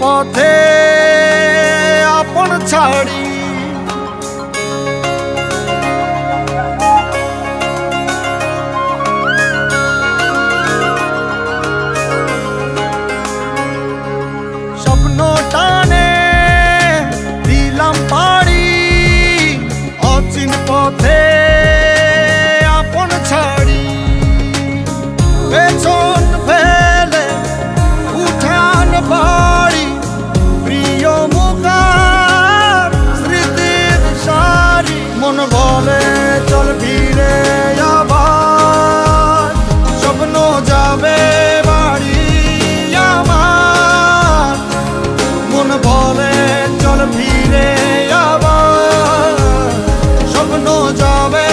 পথে আপন ছাড়ি স্বপ্ন টানে দিলাম পাড়ি অচিন পথে আপন ছাড়ি পেছন ফেলে উঠান বাড়ি প্রিয় মুখার স্মৃতির সারি মন বলে চল ফিরে আবার স্বপ্ন যাবে বাড়ি আমার মন বলে চল ফিরে আবার স্বপ্ন যাবে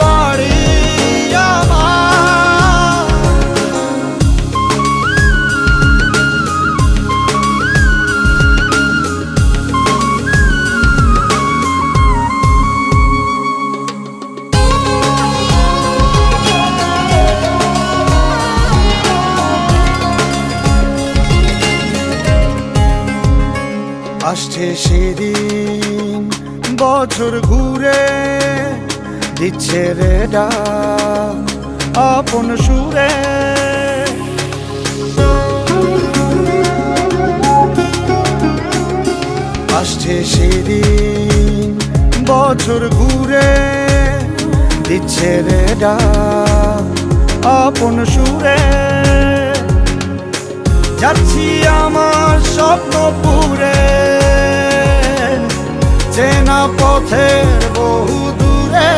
বাড়ি আমার আসছে সেদিন বছর ঘুরে দিচ্ছে রে ডাক আপন সুরে আসছে সেদিন বছর ঘুরে দিচ্ছে রে ডাক আপন সুরে যাচ্ছি আমার স্বপ্ন পুরে চেনা পথের বহু দূরে